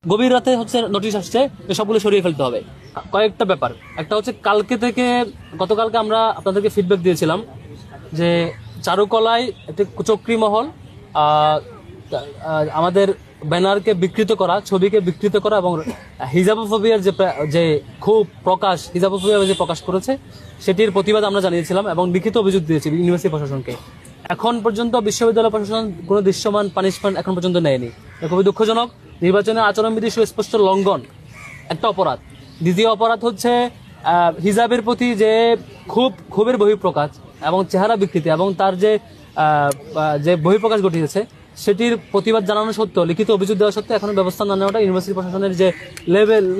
গভীর রাতে হচ্ছে নোটিশ আসছে যে সবগুলো সরিয়ে ফেলতে হবে। কয়েকটা ব্যাপার, একটা হচ্ছে গতকালকে আমরা আপনাদেরকে ফিডব্যাক দিয়েছিলাম যে চারুকলায় একটি কুচক্রী মহল আমাদের ব্যানারকে বিকৃত করা, ছবিকে বিকৃত করা এবং হিজাবোফোবিয়ার যে খুব হিজাবোফোবিয়া যে প্রকাশ করেছে সেটির প্রতিবাদ আমরা জানিয়েছিলাম এবং লিখিত অভিযোগ দিয়েছি ইউনিভার্সিটি প্রশাসনকে। এখন পর্যন্ত বিশ্ববিদ্যালয় প্রশাসন কোনো দৃশ্যমান পানিশমেন্ট এখন পর্যন্ত নেয়নি। খুবই দুঃখজনক। নির্বাচনের আচরণবিধি সুস্পষ্ট লঙ্ঘন একটা অপরাধ। দ্বিতীয় অপরাধ হচ্ছে হিজাবের প্রতি যে ক্ষোভের বহিঃপ্রকাশ এবং চেহারা বিকৃতি এবং তার যে বহিঃপ্রকাশ ঘটিয়েছে সেটির প্রতিবাদ জানানো সত্ত্বেও, লিখিত অভিযোগ দেওয়া সত্ত্বেও এখন ব্যবস্থা না নেওয়াটা ইউনিভার্সিটি প্রশাসনের যে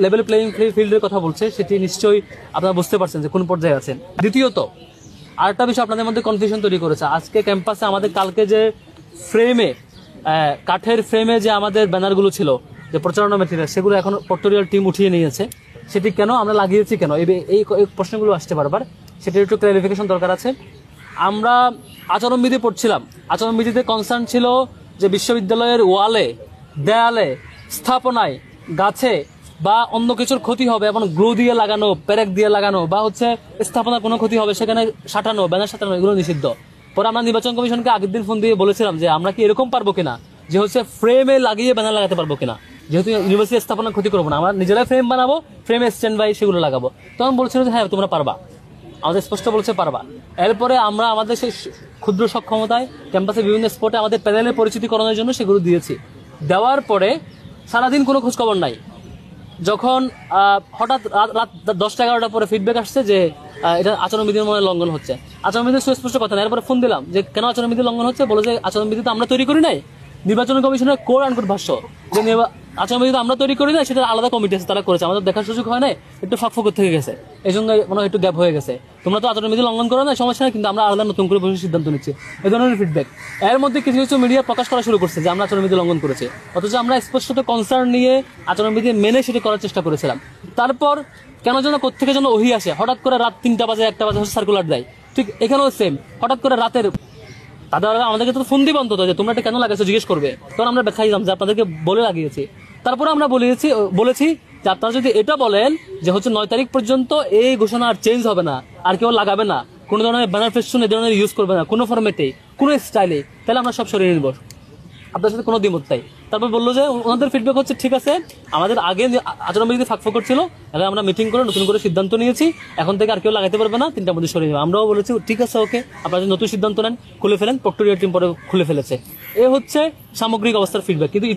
লেভেল প্লেইং ফিল্ডের কথা বলছে সেটি নিশ্চয়ই আপনারা বুঝতে পারছেন যে কোন পর্যায়ে আছেন। দ্বিতীয়ত আরেকটা বিষয় আপনাদের মধ্যে কনফিউশন তৈরি করেছে। আজকে ক্যাম্পাসে আমাদের কালকে যে কাঠের ফ্রেমে যে আমাদের ব্যানারগুলো ছিল, যে প্রচারণা ম্যাটেরিয়াল, সেগুলো এখন পক্টোরিয়াল টিম উঠিয়ে নিয়েছে। সেটি কেন আমরা লাগিয়েছি, কেন এই প্রশ্নগুলো আসতে বারবার, সেটির একটু ক্লারিফিকেশন দরকার আছে। আমরা আচরণবিধি পড়ছিলাম, আচরণবিধিতে কনসার্ন ছিল যে বিশ্ববিদ্যালয়ের ওয়ালে, দেয়ালে, স্থাপনায়, গাছে বা অন্য কিছুর ক্ষতি হবে এবং গ্লু দিয়ে লাগানো, প্যারেক দিয়ে লাগানো বা হচ্ছে স্থাপনার কোনো ক্ষতি হবে সেখানে সাঁটানো, ব্যানার সাঁটানো, এগুলো নিষিদ্ধ। পরে আমরা নির্বাচন কমিশনকে আগের দিন ফোন দিয়ে বলেছিলাম যে আমরা কি এরকম পারবো কিনা, যে হচ্ছে ফ্রেমে লাগিয়ে ব্যানার লাগাতে পারবো কিনা, যেহেতু ইউনিভার্সিটি স্থাপনার ক্ষতি করবো না, আমরা নিজেরাই ফ্রেম বানাবো, ফ্রেমে স্ট্যান্ড বাই সেগুলো লাগাবো। তখন বলছিল যে হ্যাঁ তোমরা পারবা, আমাদের স্পষ্ট বলছে পারবা। এরপরে আমরা আমাদের সেই ক্ষুদ্র সক্ষমতায় ক্যাম্পাসে বিভিন্ন স্পটে আমাদের প্যানেলের পরিচিতি করানোর জন্য সেগুলো দিয়েছি। দেওয়ার পরে সারাদিন কোনো খোঁজখবর নাই। যখন হঠাৎ রাত 10টা-11টা পরে ফিডব্যাক আসছে যে এটা আচরণবিধির মনে লঙ্ঘন হচ্ছে। আচরণবিধির সুস্পষ্ট কথা না। এরপরে ফোন দিলাম যে কেন আচরণবিধি লঙ্ঘন হচ্ছে, বলে যে আচরণবিধি তো আমরা তৈরি করি নাই, নির্বাচন কমিশনের কোড আনকোড ভাষ্য যে আচরণবিধি তো আমরা তৈরি করি না, সেটা আলাদা কমিটি আছে তারা করেছে, আমাদের দেখার সুযোগ হয় নাই, একটু ফাঁক থেকে গেছে, এই জন্য মনে হয় একটু গ্যাপ হয়ে গেছে। তোমরা তো আচরণবিধি লঙ্ঘন করো না, সমস্যা নেই, কিন্তু আমরা আলাদা নতুন করে বসে সিদ্ধান্ত নিচ্ছি, এই ধরনের ফিডব্যাক। এর মধ্যে কিছু কিছু মিডিয়া প্রকাশ করা শুরু করছে যে আমরা আচরণবিধি লঙ্ঘন করেছি, অথচ আমরা স্পষ্টত কনসার্ন নিয়ে আচরণবিধি মেনে সেটি করার চেষ্টা করেছিলাম। তারপর কেন যেন কোত্থেকে যেন ওহি আসে, হঠাৎ করে রাত 3টা বাজে 1টা বাজে সার্কুলার দেয়। ঠিক এখানেও সেম, হঠাৎ করে রাতের তাদের আমাদেরকে তো ফোন দিবে অন্তত যে তোমরা এটা কেন লাগাইছো জিজ্ঞেস করবে, তখন আমরা দেখাইলাম যে আপনাদেরকে বলে লাগিয়েছি। তারপরে আমরা বলেছি যে আপনারা যদি এটা বলেন যে হচ্ছে 9 তারিখ পর্যন্ত এই ঘোষণা আর চেঞ্জ হবে না, আর কেউ লাগাবে না, কোনো ধরনের ব্যানার ফেস্টুন এই ধরনের ইউজ করবে না, কোনো ফরম্যাটে, কোনো স্টাইলে, তাহলে আমরা সব সরিয়ে নিব, আপনার সাথে কোনো দ্বিমত নাই। তারপর বললো যে ওনাদের ফিডব্যাক হচ্ছে ঠিক আছে, আমাদের আগে আচরণবিধি ফাঁক করছিল, তাহলে আমরা মিটিং করে নতুন করে সিদ্ধান্ত নিয়েছি, এখন থেকে আর কেউ লাগাইতে পারবে না, 3টার মধ্যে সরিয়ে নেবে। আমরাও বলেছি ঠিক আছে, ওকে, আপনারা যদি নতুন সিদ্ধান্ত নেন খুলে ফেলেন, প্রক্টোরিয়াল টিম পরে খুলে ফেলেছে। এ হচ্ছে সামগ্রিক অবস্থার ফিডব্যাক। কিন্তু